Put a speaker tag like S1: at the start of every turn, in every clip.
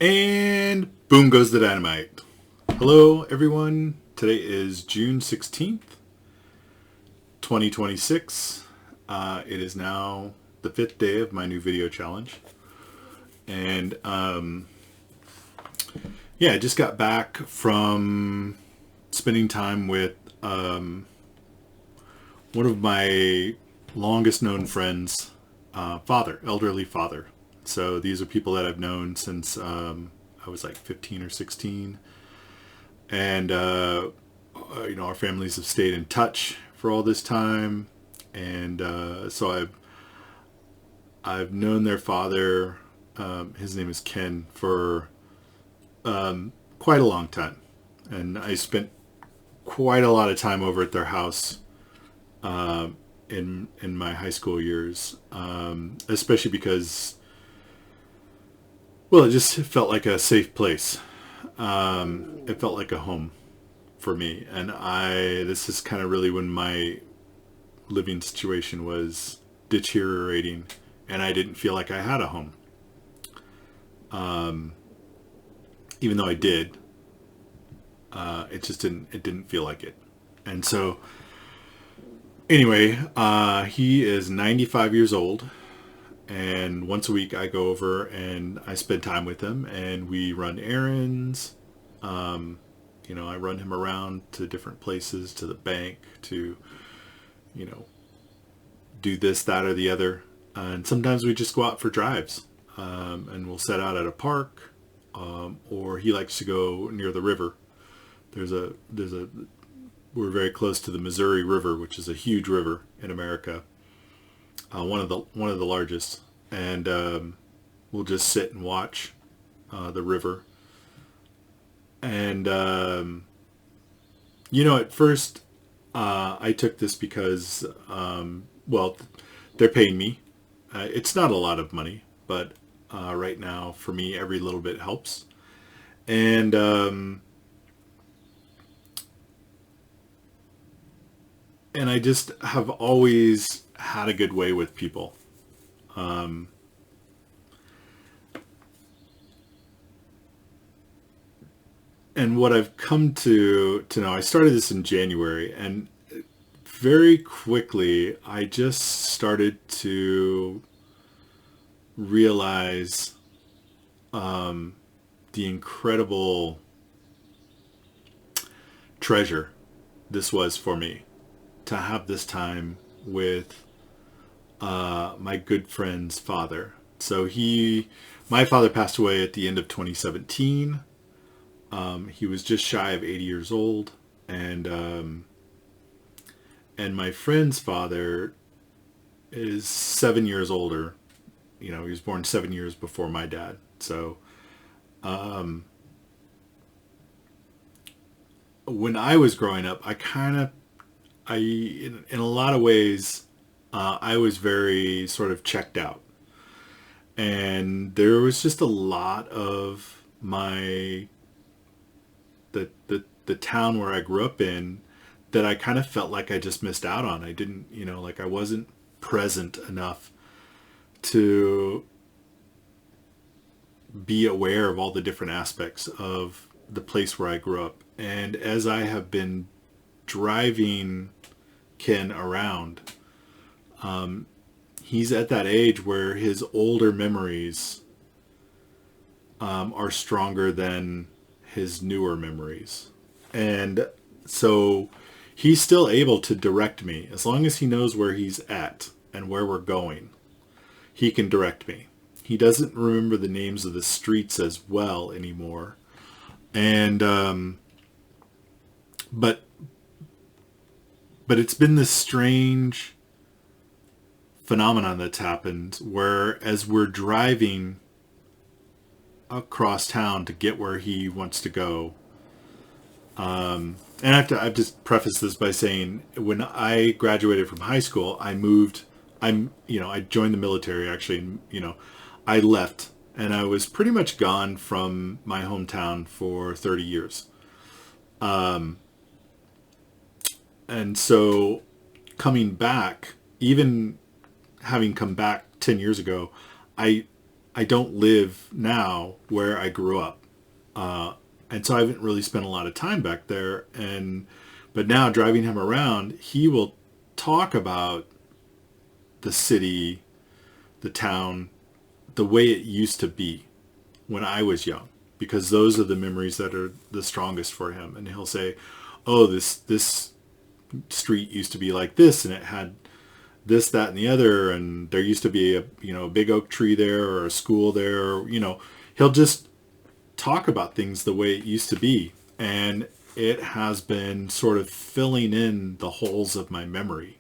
S1: And boom goes the dynamite. Hello, everyone. Today is June 16th, 2026. It is now the fifth day of my new video challenge. And yeah, I just got back from spending time with one of my longest known friends, elderly father. So these are people that I've known since I was like 15 or 16. And, our families have stayed in touch for all this time. And so I've known their father, his name is Ken, for quite a long time. And I spent quite a lot of time over at their house in my high school years, especially because, well, it just felt like a safe place. It felt like a home for me, and this is kind of really when my living situation was deteriorating, and I didn't feel like I had a home, even though I did. It didn't feel like it, and so anyway, he is 95 years old. And once a week I go over and I spend time with him and we run errands. I run him around to different places, to the bank, to, you know, do this, that, or the other. And sometimes we just go out for drives, and we'll set out at a park, or he likes to go near the river. We're very close to the Missouri River, which is a huge river in America. One of the largest, and we'll just sit and watch the river. And at first I took this because, well, they're paying me. It's not a lot of money, but right now for me, every little bit helps. And I just have always had a good way with people. And what I've come to know, I started this in January, and very quickly I just started to realize the incredible treasure this was for me to have this time with my good friend's father. So my father passed away at the end of 2017. He was just shy of 80 years old, and my friend's father is 7 years older. He was born 7 years before my dad. So when I was growing up, in a lot of ways, I was very sort of checked out. And there was just a lot of the town where I grew up in that I kind of felt like I just missed out on. I didn't, like I wasn't present enough to be aware of all the different aspects of the place where I grew up. And as I have been driving Ken around, he's at that age where his older memories are stronger than his newer memories. And so he's still able to direct me. As long as he knows where he's at and where we're going, he can direct me. He doesn't remember the names of the streets as well anymore. And but it's been this strange phenomenon that's happened where as we're driving across town to get where he wants to go, and I've just prefaced this by saying when I graduated from high school, I joined the military actually, and I left, and I was pretty much gone from my hometown for 30 years. And so coming back, even having come back 10 years ago, I I don't live now where I grew up. And so I haven't really spent a lot of time back there. But now driving him around, he will talk about the city, the town, the way it used to be when I was young, because those are the memories that are the strongest for him. And he'll say, "Oh, this street used to be like this, and it had this, that, and the other, and there used to be a big oak tree there, or a school there." Or, he'll just talk about things the way it used to be, and it has been sort of filling in the holes of my memory,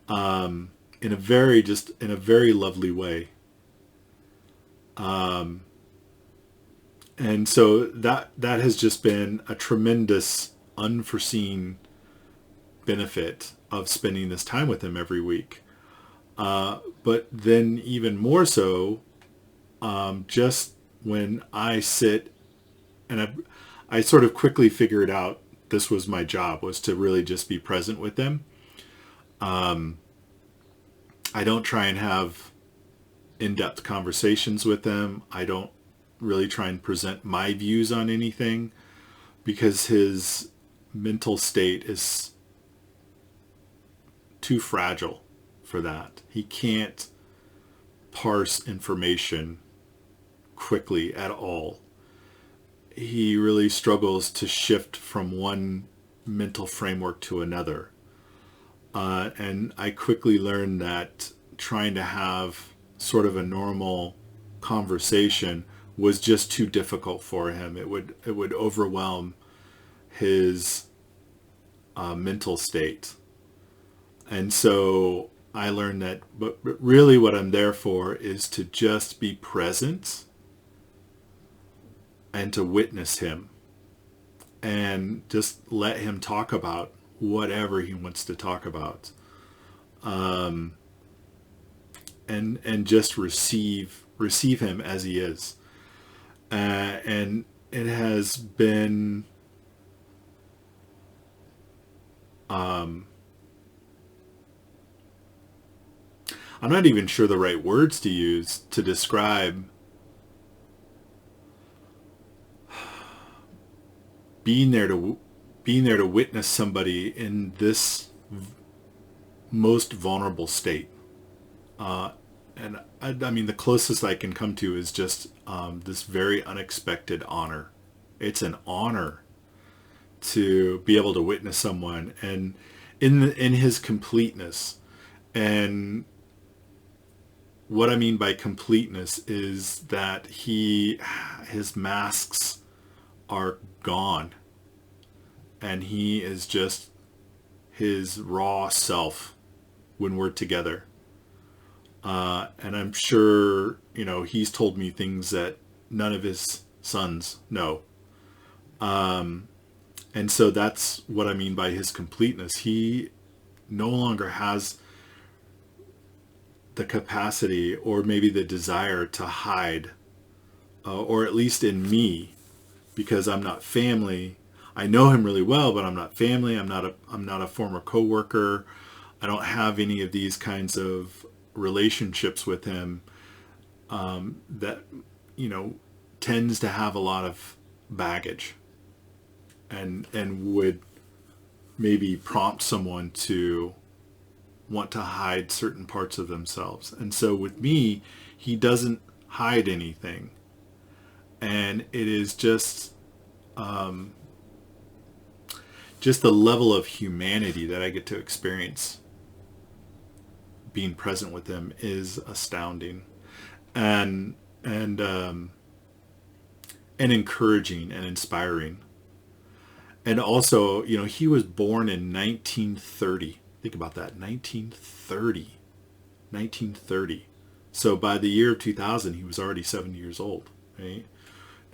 S1: in a very lovely way. And so that has just been a tremendous unforeseen benefit of spending this time with him every week. But then even more so, just when I sit and I sort of quickly figured out this was my job, was to really just be present with them. I don't try and have in-depth conversations with them. I don't really try and present my views on anything, because his mental state is too fragile for that. He can't parse information quickly at all. He really struggles to shift from one mental framework to another. And I quickly learned that trying to have sort of a normal conversation was just too difficult for him. It would overwhelm his mental state. And so I learned that, but really what I'm there for is to just be present and to witness him and just let him talk about whatever he wants to talk about. And just receive him as he is. And it has been, I'm not even sure the right words to use to describe being there to witness somebody in this most vulnerable state. And I mean, the closest I can come to is just this very unexpected honor. It's an honor to be able to witness someone and in his completeness. And what I mean by completeness is that his masks are gone, and he is just his raw self when we're together. And I'm sure, he's told me things that none of his sons know. And so that's what I mean by his completeness. He no longer has the capacity or maybe the desire to hide, or at least in me, because I'm not family. I know him really well, but I'm not family. I'm not a former coworker. I don't have any of these kinds of relationships with him that tends to have a lot of baggage and would maybe prompt someone to want to hide certain parts of themselves. And so with me, he doesn't hide anything, and it is just the level of humanity that I get to experience being present with him is astounding, and encouraging and inspiring. And also, he was born in 1930. Think about that, 1930. So by the year of 2000, he was already 70 years old, right?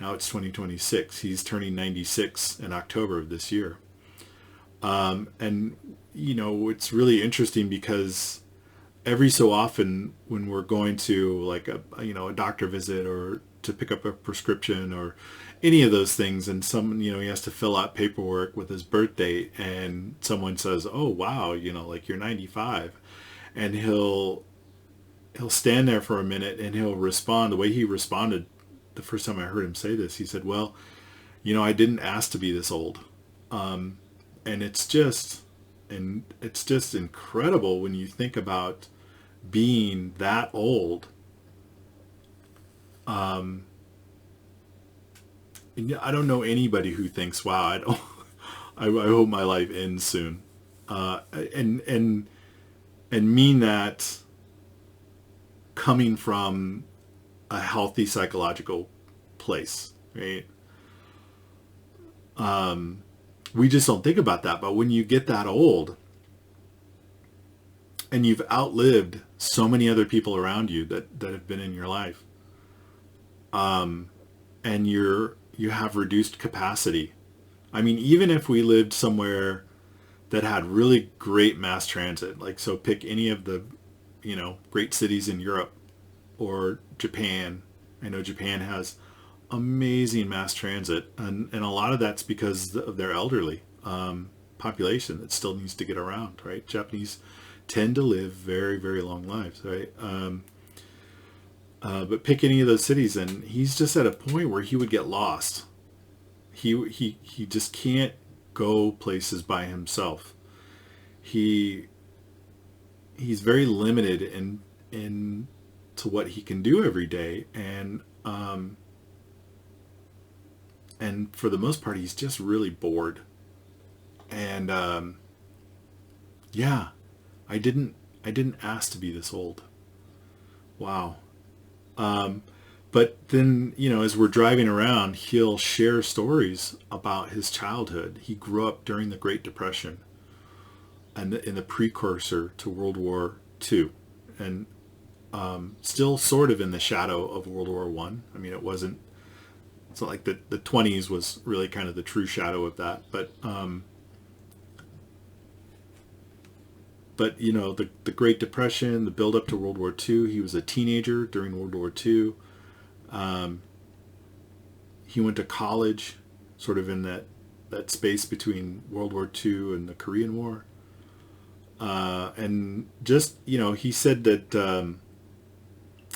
S1: Now it's 2026. He's turning 96 in October of this year. And, it's really interesting because every so often when we're going to like a doctor visit or to pick up a prescription or any of those things, and someone, he has to fill out paperwork with his birth date, and someone says, "Oh, wow, like you're 95," and he'll he'll stand there for a minute and he'll respond the way he responded the first time I heard him say this. He said, well, I didn't ask to be this old. And it's just incredible when you think about being that old. And I don't know anybody who thinks, wow, I don't, I hope my life ends soon. And mean that coming from a healthy psychological place, right? We just don't think about that. But when you get that old and you've outlived so many other people around you that have been in your life, and you have reduced capacity. I mean, even if we lived somewhere that had really great mass transit, like, so pick any of the, great cities in Europe or Japan. I know Japan has amazing mass transit, and a lot of that's because of their elderly population that still needs to get around, right? Japanese tend to live very, very long lives, right? But pick any of those cities, and he's just at a point where he would get lost. He just can't go places by himself. He's very limited in to what he can do every day, and for the most part, he's just really bored. And yeah, I didn't ask to be this old. Wow. But then, as we're driving around, he'll share stories about his childhood. He grew up during the Great Depression and in the precursor to World War II, and still sort of in the shadow of World War One. I mean, it's not like the 20s was really kind of the true shadow of that, but the Great Depression, the build up to World War II, he was a teenager during World War II. He went to college sort of in that space between World War II and the Korean War. And just, he said that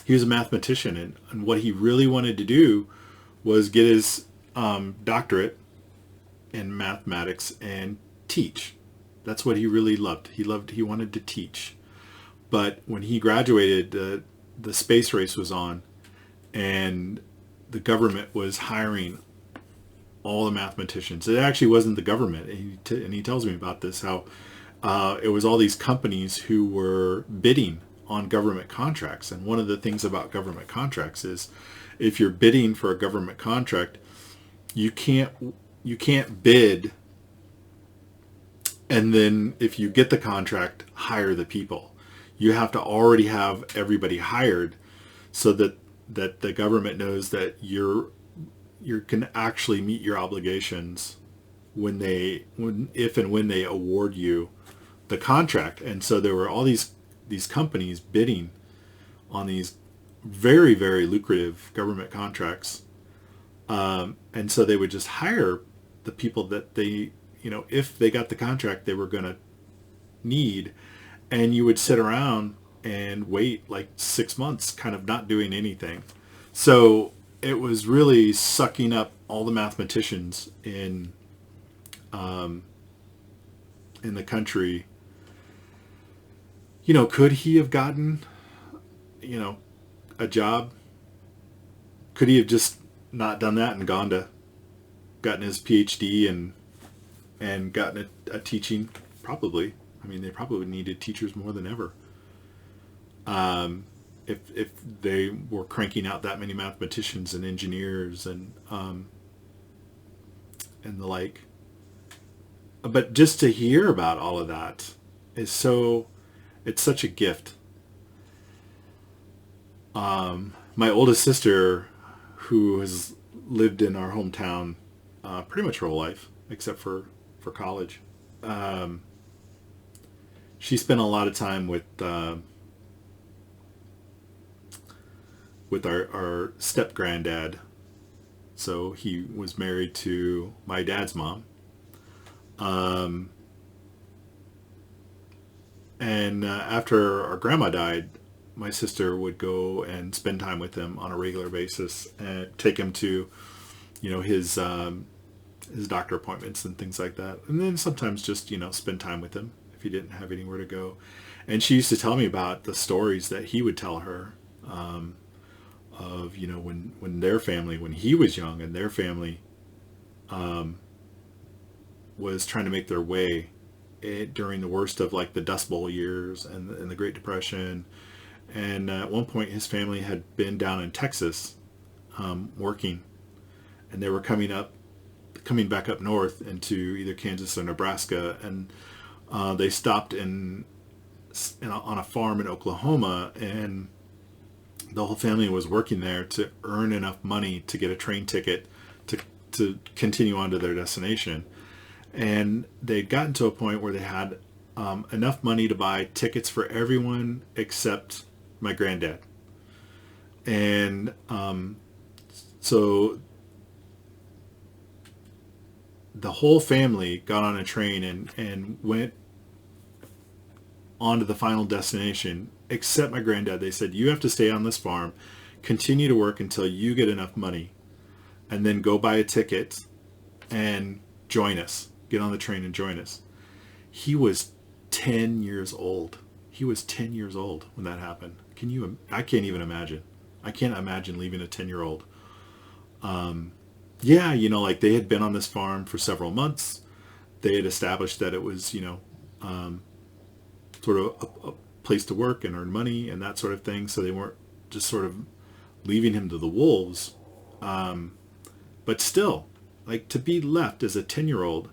S1: he was a mathematician, and what he really wanted to do was get his doctorate in mathematics and teach. That's what he really loved. He wanted to teach. But when he graduated, the space race was on, and the government was hiring all the mathematicians. It actually wasn't the government, and he tells me about this, how it was all these companies who were bidding on government contracts. And one of the things about government contracts is, if you're bidding for a government contract, you can't bid and then if you get the contract, hire the people. You have to already have everybody hired so that the government knows that you can actually meet your obligations if and when they award you the contract. And so there were all these companies bidding on these very, very lucrative government contracts. And so they would just hire the people that they, if they got the contract they were going to need. And you would sit around and wait like 6 months, kind of not doing anything. So it was really sucking up all the mathematicians in the country. Could he have gotten, a job? Could he have just not done that and gotten his PhD and gotten a teaching? Probably. I mean, they probably needed teachers more than ever. If they were cranking out that many mathematicians and engineers and the like. But just to hear about all of that it's such a gift. My oldest sister, who has lived in our hometown pretty much her whole life, except for college, she spent a lot of time with our step granddad. So he was married to my dad's mom. And after our grandma died, my sister would go and spend time with him on a regular basis and take him to, his doctor appointments and things like that. And then sometimes just, spend time with him if he didn't have anywhere to go. And she used to tell me about the stories that he would tell her, of, when their family, when he was young and their family, was trying to make their way during the worst of like the Dust Bowl years and the Great Depression. And at one point his family had been down in Texas, working, and they were coming back up north into either Kansas or Nebraska. And they stopped on a farm in Oklahoma, and the whole family was working there to earn enough money to get a train ticket to continue on to their destination. And they'd gotten to a point where they had enough money to buy tickets for everyone except my granddad. And so the whole family got on a train and went on to the final destination, except my granddad. They said, you have to stay on this farm, continue to work until you get enough money, and then go buy a ticket and join us. Get on the train and join us. He was 10 years old. He was 10 years old when that happened. I can't even imagine. I can't imagine leaving a 10-year-old. Yeah, like they had been on this farm for several months. They had established that it was, sort of a place to work and earn money and that sort of thing. So they weren't just sort of leaving him to the wolves. But still, like, to be left as a 10-year-old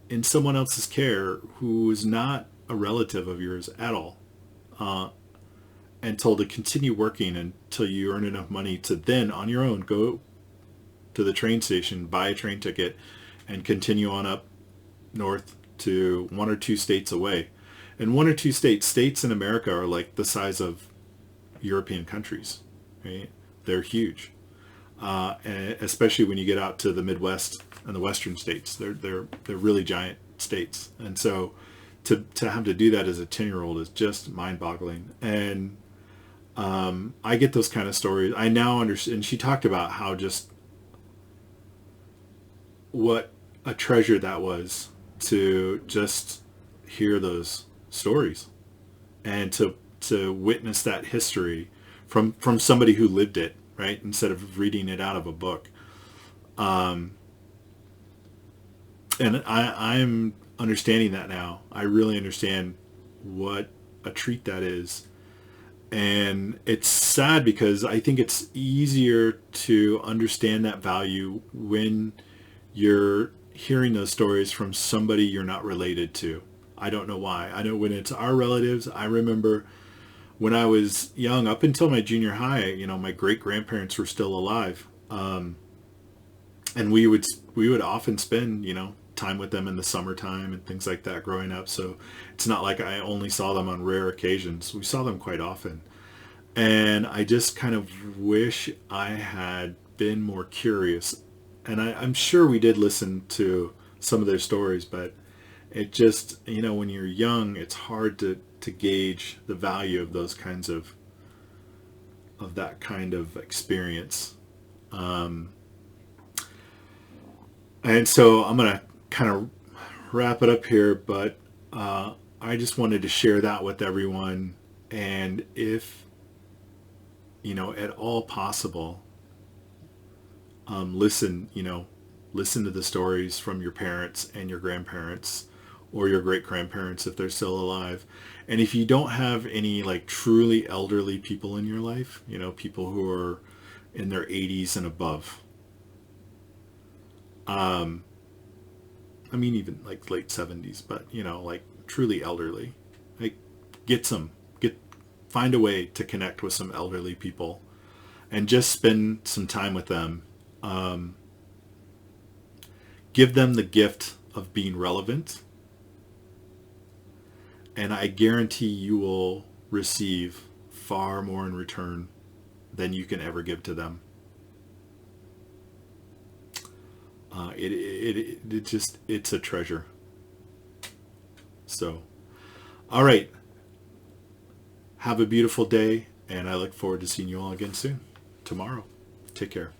S1: in someone else's care who is not a relative of yours at all, and told to continue working until you earn enough money to then on your own go to the train station, buy a train ticket, and continue on up north to one or two states away. And one or two states in America are like the size of European countries, right? They're huge. And especially when you get out to the Midwest and the Western states, they're really giant states. And so to have to do that as a 10-year-old is just mind-boggling. And I get those kind of stories. I now understand. And she talked about how just what a treasure that was to just hear those stories and to witness that history from somebody who lived it, right? Instead of reading it out of a book. And I'm understanding that now. I really understand what a treat that is. And it's sad because I think it's easier to understand that value when you're hearing those stories from somebody you're not related to. I don't know why. I know when it's our relatives. I remember when I was young, up until my junior high, my great-grandparents were still alive. And we would often spend, time with them in the summertime and things like that growing up. So it's not like I only saw them on rare occasions. We saw them quite often. And I just kind of wish I had been more curious. And I'm sure we did listen to some of their stories, but it just, when you're young, it's hard to gauge the value of those kinds of that kind of experience. And so I'm going to kind of wrap it up here, but I just wanted to share that with everyone. And if, at all possible, listen to the stories from your parents and your grandparents or your great-grandparents if they're still alive. And if you don't have any like truly elderly people in your life, people who are in their 80s and above, even like late 70s, but like truly elderly, like find a way to connect with some elderly people and just spend some time with them. Give them the gift of being relevant, and I guarantee you will receive far more in return than you can ever give to them. It's a treasure. So, all right. have a beautiful day, and I look forward to seeing you all again soon, tomorrow. Take care.